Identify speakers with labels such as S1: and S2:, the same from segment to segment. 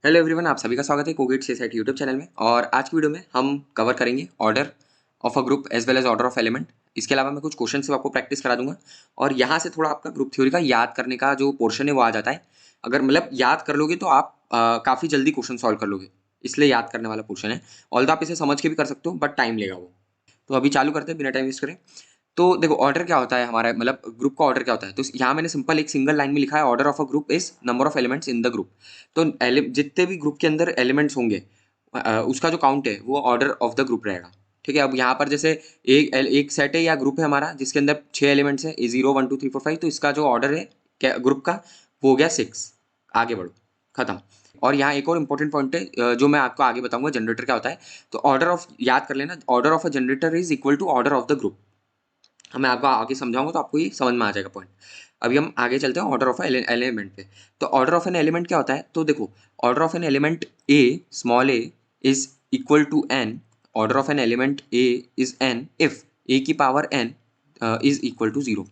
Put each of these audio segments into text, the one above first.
S1: Hello everyone, आप सभी का स्वागत है कोगेट सेट यूट्यूब चैनल में। और आज की वीडियो में हम कवर करेंगे order of a group as well as order of element. इसके अलावा मैं कुछ क्वेश्चन से आपको प्रैक्टिस करा दूंगा और यहाँ से थोड़ा आपका ग्रुप थ्योरी का याद करने का जो पोर्शन है वो आ जाता है। अगर मतलब याद कर लोगे तो आप काफ़ी जल्दी क्वेश्चन सॉल्व कर लोगे, इसलिए याद करने वाला पोर्शन है। ऑल्दो आप इसे समझ के भी कर सकते हो बट टाइम लेगा वो। तो अभी चालू करते हैं बिना टाइम वेस्ट करें। तो देखो ऑर्डर क्या होता है हमारा, मतलब ग्रुप का ऑर्डर क्या होता है। तो यहाँ मैंने सिंपल एक सिंगल लाइन में लिखा है, order of a group is number of elements in the group. तो जितने भी ग्रुप के अंदर एलिमेंट्स होंगे उसका जो काउंट है वो ऑर्डर ऑफ द ग्रुप रहेगा। ठीक है, अब यहाँ पर जैसे एक सेट है या ग्रुप है हमारा जिसके अंदर 6 एलिमेंट्स है, 0 1 2 3 4 5। तो इसका जो ऑर्डर है ग्रुप का वो हो गया 6। आगे बढ़ो, खत्म। और यहाँ एक और इंपॉर्टेंट पॉइंट है जो मैं आपको आगे बताऊंगा, जनरेटर क्या होता है। तो ऑर्डर ऑफ याद कर लेना, order of a generator is equal to order of the group. मैं आपको आगे समझाऊंगा तो आपको ये समझ में आ जाएगा पॉइंट। अभी हम आगे चलते हैं ऑर्डर ऑफ एलिमेंट पे। तो ऑर्डर ऑफ एन एलिमेंट क्या होता है, तो देखो order of n element a small a is equal to n. Order of n element a is n if a की power n is equal to zero.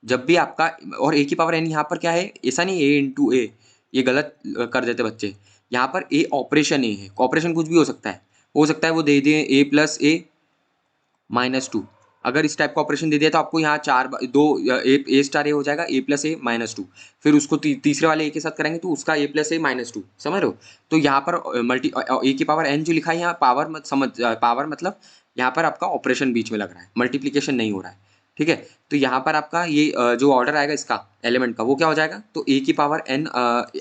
S1: जब भी आपका, और ए की पावर एन यहाँ पर क्या है, ऐसा नहीं ए इंटू ए, ये गलत कर देते बच्चे। यहाँ पर ए ऑपरेशन ए है, ऑपरेशन कुछ भी हो सकता है वो दे दें ए प्लस ए माइनस टू। अगर इस टाइप का ऑपरेशन दे दिया तो आपको यहाँ दो ए स्टार ए हो जाएगा, ए प्लस ए माइनस टू। फिर उसको तीसरे वाले ए के साथ करेंगे तो उसका ए प्लस ए माइनस टू, समझ रहे हो। तो यहाँ पर मल्टी ए की पावर एन जो लिखा है यहाँ पावर मत समझ, पावर मतलब यहाँ पर आपका ऑपरेशन बीच में लग रहा है, मल्टीप्लीकेशन नहीं हो रहा है। ठीक है, तो यहाँ पर आपका ये जो ऑर्डर आएगा इसका एलिमेंट का वो क्या हो जाएगा, तो ए की power n,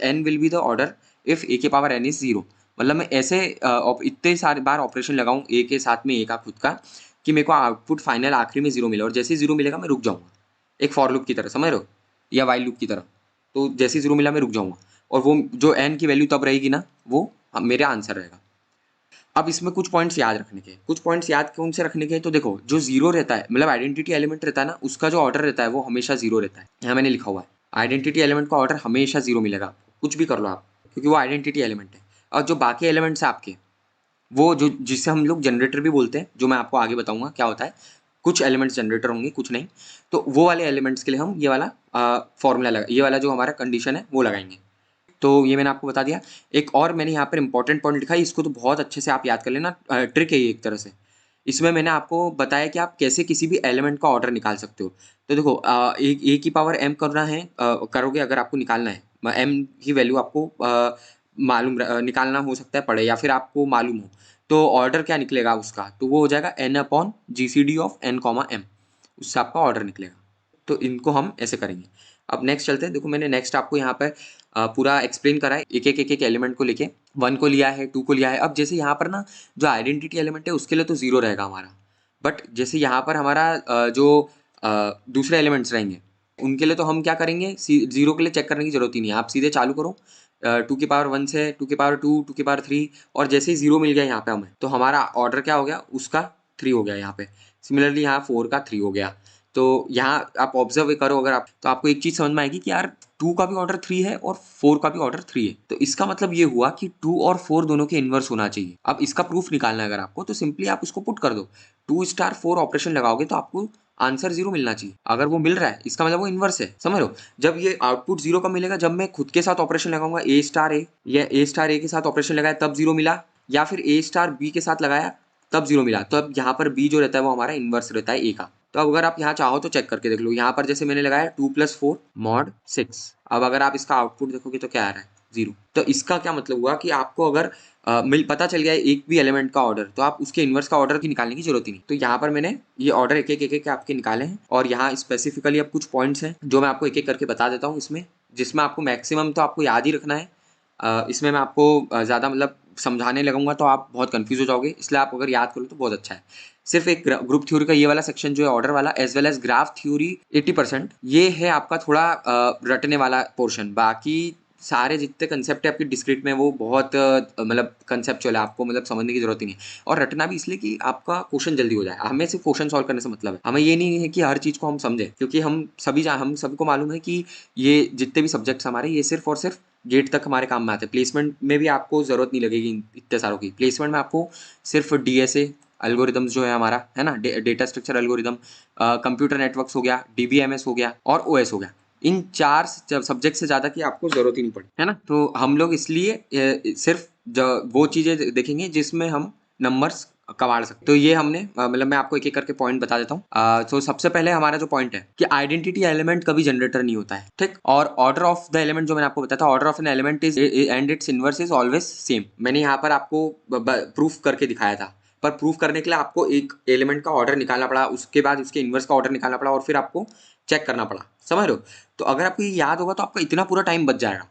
S1: n will be the order if a की पावर एन इज जीरो। मतलब मैं ऐसे इतने सारे बार ऑपरेशन लगाऊं ए के साथ में ए का खुद का कि मेरे को आउटपुट फाइनल आखिरी में जीरो मिले, और जैसे ही जीरो मिलेगा मैं रुक जाऊंगा, एक फॉर लूप की तरह, समझ रहे हो, या वाइल लूप की तरह। तो जैसे ही जीरो मिला मैं रुक जाऊंगा, और वो जो एन की वैल्यू तब रहेगी ना, वो मेरा आंसर रहेगा। अब इसमें कुछ पॉइंट्स याद रखने के, कुछ पॉइंट्स याद कौन से रखने के, तो देखो जो जीरो रहता है मतलब आइडेंटिटी एलिमेंट रहता है ना, उसका जो ऑर्डर रहता है वो हमेशा जीरो रहता है। यहाँ मैंने लिखा हुआ है आइडेंटिटी एलिमेंट का ऑर्डर हमेशा जीरो मिलेगा आपको, कुछ भी कर लो आप, क्योंकि वो आइडेंटिटी एलिमेंट है। और जो बाकी एलिमेंट्स है आपके, वो जो जिसे हम लोग जनरेटर भी बोलते हैं, जो मैं आपको आगे बताऊंगा क्या होता है। कुछ एलिमेंट्स जनरेटर होंगे कुछ नहीं। तो वो वाले एलिमेंट्स के लिए हम ये वाला फॉर्मूला लगा, ये वाला जो हमारा कंडीशन है वो लगाएंगे। तो ये मैंने आपको बता दिया। एक और मैंने यहाँ पर इंपॉर्टेंट पॉइंट लिखा है, इसको तो बहुत अच्छे से आप याद कर लेना, ट्रिक है ये एक तरह से। इसमें मैंने आपको बताया कि आप कैसे किसी भी एलिमेंट का ऑर्डर निकाल सकते हो। तो देखो ए की पावर एम करना है, करोगे अगर आपको निकालना है एम की वैल्यू आपको निकालना हो सकता है पड़े, या फिर आपको मालूम हो, तो ऑर्डर क्या निकलेगा उसका, तो वो हो जाएगा n upon g c d of n comma m, उससे आपका ऑर्डर निकलेगा। तो इनको हम ऐसे करेंगे। अब नेक्स्ट चलते हैं। देखो मैंने नेक्स्ट आपको यहाँ पर पूरा एक्सप्लेन करा है, एक एक एलिमेंट को लेके, वन को लिया है, टू को लिया है। अब जैसे यहाँ पर ना जो आइडेंटिटी एलिमेंट है उसके लिए तो जीरो रहेगा हमारा, बट जैसे यहाँ पर हमारा जो दूसरे एलिमेंट्स रहेंगे उनके लिए तो हम क्या करेंगे, जीरो के लिए चेक करने की जरूरत ही नहीं है, आप सीधे चालू करो टू की पावर वन से टू की पावर टू, टू की पावर थ्री, और जैसे ही जीरो मिल गया यहाँ पे हमें, तो हमारा ऑर्डर क्या हो गया, उसका थ्री हो गया यहाँ पे। सिमिलरली यहाँ फोर का थ्री हो गया। तो यहाँ आप ऑब्जर्व करो अगर आप, तो आपको एक चीज समझ में आएगी कि यार टू का भी ऑर्डर थ्री है और फोर का भी ऑर्डर थ्री है। तो इसका मतलब ये हुआ कि टू और फोर दोनों के इनवर्स होना चाहिए। अब इसका प्रूफ निकालना है अगर आपको, तो सिंपली आप उसको पुट कर दो, टू स्टार फोर ऑपरेशन लगाओगे तो आपको आंसर जीरो मिलना चाहिए। अगर वो मिल रहा है इसका मतलब वो इनवर्स है, समझ लो। जब ये आउटपुट जीरो का मिलेगा जब मैं खुद के साथ ऑपरेशन लगाऊंगा, ए स्टार ए या ए स्टार ए के साथ ऑपरेशन लगाया तब जीरो मिला, या फिर ए स्टार बी के साथ लगाया तब जीरो मिला। तो अब यहाँ पर बी जो रहता है वो हमारा इनवर्स रहता है ए का। तो अब अगर आप यहाँ चाहो तो चेक करके देख लो, यहाँ पर जैसे मैंने लगाया two plus four mod six. अब अगर आप इसका आउटपुट देखोगे तो क्या आ रहा है, जीरो। तो इसका क्या मतलब हुआ कि आपको अगर पता चल गया है एक भी एलिमेंट का ऑर्डर, तो आप उसके इनवर्स का ऑर्डर की निकालने की जरूरत ही नहीं। तो यहाँ पर मैंने ये ऑर्डर एक एक आपके निकाले हैं, और यहाँ स्पेसिफिकली अब कुछ पॉइंट्स हैं जो मैं आपको एक एक करके बता देता हूँ इसमें, जिसमें आपको मैक्सिमम तो आपको याद ही रखना है। इसमें मैं आपको ज़्यादा मतलब समझाने लगूंगा तो आप बहुत कंफ्यूज हो जाओगे, इसलिए आप अगर याद करो तो बहुत अच्छा है। सिर्फ एक ग्रुप थ्योरी का ये वाला सेक्शन जो है ऑर्डर वाला, as well as graph theory 80%, ये है आपका थोड़ा रटने वाला पोर्शन। बाकी सारे जितने कंसेप्ट है आपकी डिस्क्रीट में वो बहुत मतलब कंसेप्चुअल है, आपको मतलब समझने की जरूरत ही नहीं है। और रटना भी इसलिए कि आपका क्वेश्चन जल्दी हो जाए। हमें सिर्फ क्वेश्चन सॉल्व करने से मतलब है, हमें ये नहीं है कि हर चीज़ को हम समझें, क्योंकि हम सभी को मालूम है कि ये जितने भी सब्जेक्ट्स हमारे ये सिर्फ और सिर्फ गेट तक हमारे काम में आते हैं। प्लेसमेंट में भी आपको जरूरत नहीं लगेगी इतने सारों की। प्लेसमेंट में आपको सिर्फ डीएसए एल्गोरिदम्स जो है हमारा है ना, data structure algorithm, computer networks हो गया, डीबीएमएस हो गया और ओएस हो गया, इन 4 सब्जेक्ट से ज़्यादा की आपको ज़रूरत ही नहीं पड़ी, है ना? तो हम लोग इसलिए सिर्फ वो चीज़ें देखेंगे जिसमें हम नंबर्स कबाड़ सकते। तो ये हमने मतलब मैं आपको एक-एक करके पॉइंट बता देता हूँ। तो सबसे पहले हमारा जो पॉइंट है कि आइडेंटिटी एलिमेंट कभी जनरेटर नहीं होता है, ठीक? और ऑर्डर ऑफ द एलिमेंट जो मैंने आपको बताया था, order of n element is and it's inverse is always same. मैंने यहाँ पर आपको प्रूफ करके दिखाया था, पर प्रूफ करने के लिए आपको एक एलिमेंट का ऑर्डर निकालना पड़ा, उसके बाद उसके इनवर्स का ऑर्डर निकालना पड़ा और फिर आपको चेक करना पड़ा, समझ रहे हो? तो अगर आपको ये याद होगा तो आपका इतना पूरा टाइम बच जाएगा,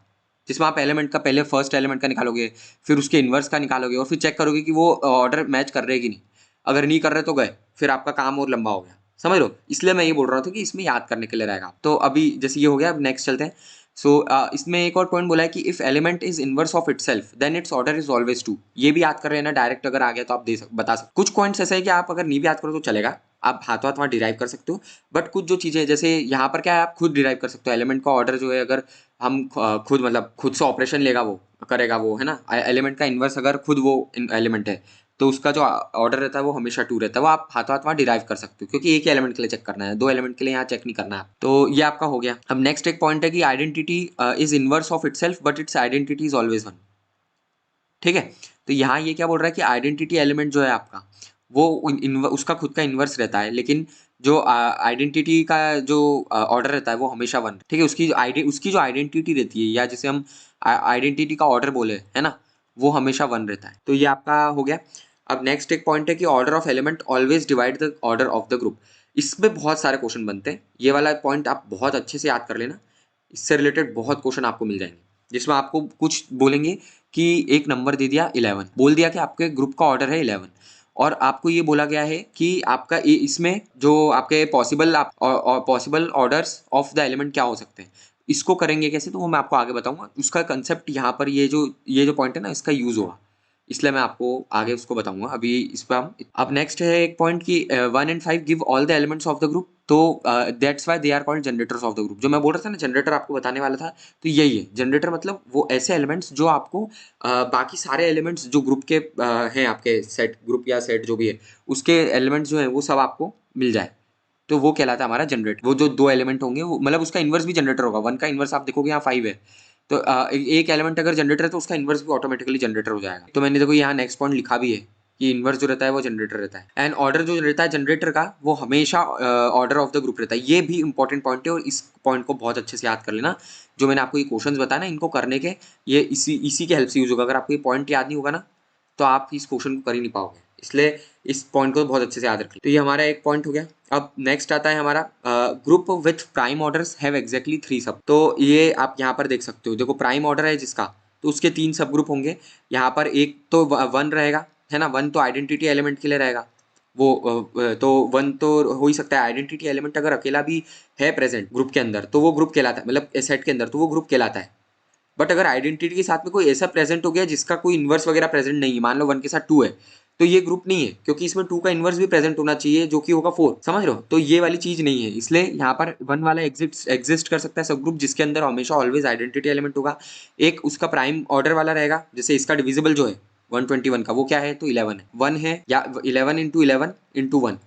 S1: जिसमें आप एलिमेंट का पहले फर्स्ट एलिमेंट का निकालोगे, फिर उसके इनवर्स का निकालोगे और फिर चेक करोगे कि वो ऑर्डर मैच कर रहे कि नहीं। अगर नहीं कर रहे तो गए, फिर आपका काम और लंबा हो गया, समझ लो। इसलिए मैं ये बोल रहा था कि इसमें याद करने के लिए रहेगा। तो अभी जैसे ये हो गया, अब नेक्स्ट चलते हैं। सो इसमें एक और पॉइंट बोला है कि if element is inverse of itself then its order is always 2। ये भी याद कर रहे हैं ना, डायरेक्ट अगर आ गया तो आप बता सकते। कुछ पॉइंट्स ऐसे है कि आप अगर नहीं भी याद करो तो चलेगा, आप हाथों हाथ वहाँ डिराइव कर सकते हो। बट कुछ जो चीज़ें जैसे यहाँ पर क्या है, आप खुद डिराइव कर सकते हो। एलिमेंट का ऑर्डर जो है, अगर हम खुद मतलब खुद से ऑपरेशन लेगा वो करेगा वो, है ना? एलिमेंट का इनवर्स अगर खुद वो एलिमेंट है तो उसका जो ऑर्डर रहता है वो हमेशा 2 रहता है। वो आप हाथों हाथ वहाँ डिराइव कर सकते हो, क्योंकि एक ही एलिमेंट के लिए चेक करना है, 2 एलिमेंट के लिए यहाँ चेक नहीं करना है। तो ये आपका हो गया। अब नेक्स्ट एक पॉइंट है कि identity is inverse of itself but it's identity is always 1। ठीक है? तो यहाँ ये क्या बोल रहा है कि आइडेंटिटी एलिमेंट जो है आपका, वो उसका खुद का इनवर्स रहता है, लेकिन जो आइडेंटिटी का जो ऑर्डर रहता है वो हमेशा 1। ठीक है? उसकी जो आइडेंटिटी रहती है, या जिसे हम आइडेंटिटी का ऑर्डर बोले, है ना, वो हमेशा 1 रहता है। तो ये आपका हो गया। अब नेक्स्ट एक पॉइंट है कि order of element always divide the order of the group. इसमें बहुत सारे क्वेश्चन बनते हैं। ये वाला पॉइंट आप बहुत अच्छे से याद कर लेना, इससे रिलेटेड बहुत क्वेश्चन आपको मिल जाएंगे, जिसमें आपको कुछ बोलेंगे कि एक नंबर दे दिया 11, बोल दिया कि आपके ग्रुप का ऑर्डर है 11, और आपको ये बोला गया है कि आपका इसमें जो आपके possible orders of the element क्या हो सकते हैं। इसको करेंगे कैसे, तो वो मैं आपको आगे बताऊंगा। उसका कंसेप्ट यहाँ पर ये जो पॉइंट है ना, इसका यूज होगा, इसलिए मैं आपको आगे उसको बताऊंगा। अभी इस पर हम अब नेक्स्ट है एक पॉइंट कि 1 and 5 give all the elements of the group. तो that's why they are called generators of the group. जो मैं बोल रहा था ना, जनरेटर आपको बताने वाला था, तो यही है जनरेटर। मतलब वो ऐसे एलिमेंट्स जो आपको बाकी सारे एलिमेंट्स जो ग्रुप के हैं, आपके सेट, ग्रुप या सेट जो भी है, उसके एलिमेंट्स जो है वो सब आपको मिल जाए, तो वो कहलाता है हमारा जनरेटर। वो जो 2 एलिमेंट होंगे, वो मतलब उसका इन्वर्स भी जनरेटर होगा। 1 का इन्वर्स आप देखोगे यहाँ 5 है, तो एक एलिमेंट अगर जनरेटर है तो उसका इन्वर्स भी ऑटोमेटिकली जनरेटर हो जाएगा। तो मैंने देखो यहाँ नेक्स्ट पॉइंट लिखा भी है कि इन्वर्स जो रहता है वो जनरेटर रहता है, एंड ऑर्डर जो रहता है जनरेटर का वो हमेशा ऑर्डर ऑफ द ग्रुप रहता है। ये भी इंपॉर्टेंट पॉइंट है, और इस पॉइंट को बहुत अच्छे से याद कर लेना। जो मैंने आपको ये क्वेश्चंस बताया ना, इनको करने के ये इसी के हेल्प से यूज होगा। अगर आपको ये पॉइंट याद नहीं होगा ना, तो आप इस क्वेश्चन को कर ही नहीं पाओगे, इसलिए इस पॉइंट को बहुत अच्छे से याद रखें। तो ये हमारा एक पॉइंट हो गया। अब नेक्स्ट आता है हमारा group with prime orders have exactly 3 सब। तो ये आप यहाँ पर देख सकते हो, देखो प्राइम ऑर्डर है जिसका, तो उसके 3 सब ग्रुप होंगे। यहाँ पर एक तो 1 रहेगा, है ना, 1 तो आइडेंटिटी एलिमेंट के लिए रहेगा। वो तो 1 तो हो ही सकता है। आइडेंटिटी एलिमेंट अगर अकेला भी है प्रेजेंट ग्रुप के अंदर, तो वो ग्रुप कहलाता है, मतलब सेट के अंदर, तो वो ग्रुप कहलाता है। बट अगर आइडेंटिटी के साथ में कोई ऐसा प्रेजेंट हो गया जिसका कोई इन्वर्स वगैरह प्रेजेंट नहीं है, मान लो 1 के साथ 2 है, तो ये ग्रुप नहीं है, क्योंकि इसमें 2 का इन्वर्स भी प्रेजेंट होना चाहिए, जो कि होगा 4। समझ रहे हो? तो ये वाली चीज नहीं है, इसलिए यहाँ पर 1 वाला एग्जिस्ट कर सकता है सब ग्रुप, जिसके अंदर हमेशा ऑलवेज आइडेंटिटी एलिमेंट होगा। एक उसका प्राइम ऑर्डर वाला रहेगा, जैसे इसका डिविजिबल जो है 121 का, वो क्या है, तो 11 है। 1 है, या 11 इंटू 11 इंटू 1।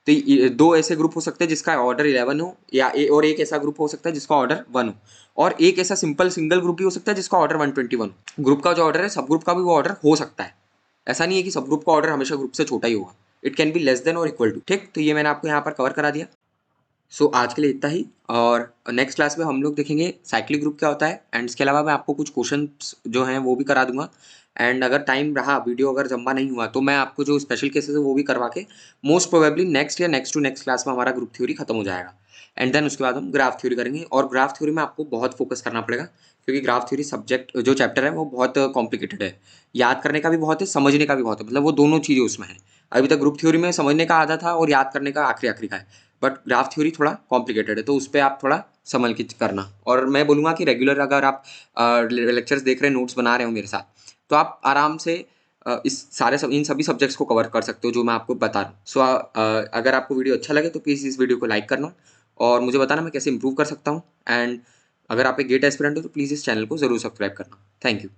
S1: तो 2 ऐसे ग्रुप हो सकते हैं जिसका ऑर्डर 11 हो, या और एक ऐसा ग्रुप हो सकता है जिसका ऑर्डर 1 हो, और एक ऐसा सिंपल सिंगल ग्रुप भी हो सकता है जिसका ऑर्डर 121 हो। ग्रुप का जो ऑर्डर है, सब ग्रुप का भी वो ऑर्डर हो सकता है। ऐसा नहीं है कि सब ग्रुप का ऑर्डर हमेशा ग्रुप से छोटा ही होगा। It can be less than और इक्वल टू। ठीक, तो ये मैंने आपको यहाँ पर कवर करा दिया। सो आज के लिए इतना ही, और नेक्स्ट क्लास में हम लोग देखेंगे साइक्लिक ग्रुप क्या होता है, एंड इसके अलावा मैं आपको कुछ क्वेश्चंस जो हैं वो भी करा दूंगा। एंड अगर टाइम रहा, वीडियो अगर लंबा नहीं हुआ, तो मैं आपको जो स्पेशल केसेस है वो भी करवा के मोस्ट प्रोबेबली नेक्स्ट या नेक्स्ट टू नेक्स्ट क्लास में हमारा ग्रुप थ्योरी खत्म हो जाएगा। एंड देन उसके बाद हम ग्राफ थ्योरी करेंगे, और ग्राफ थ्योरी में आपको बहुत फोकस करना पड़ेगा, क्योंकि ग्राफ थ्योरी सब्जेक्ट जो चैप्टर है वो बहुत कॉम्प्लिकेटेड है। याद करने का भी बहुत है, समझने का भी बहुत है, मतलब वो दोनों चीज़ें उसमें है। अभी तक ग्रुप थ्योरी में समझने का आधा था और याद करने का आखिरी आखिरी का है, बट ग्राफ थ्योरी थोड़ा कॉम्प्लिकेटेड है, तो उस पर आप थोड़ा संभल के करना। और मैं बोलूँगा कि रेगुलर अगर आप लेक्चर्स देख रहे हैं, नोट्स बना रहे हो मेरे साथ, तो आप आराम से इन सभी सब्जेक्ट्स को कवर कर सकते हो जो मैं आपको बता रहा हूँ। सो अगर आपको वीडियो अच्छा लगे तो प्लीज़ इस वीडियो को लाइक करना, और मुझे बताना मैं कैसे इंप्रूव कर सकता हूँ। एंड अगर आप एक गेट एस्पिरेंट हो तो प्लीज़ इस चैनल को ज़रूर सब्सक्राइब करना। Thank you.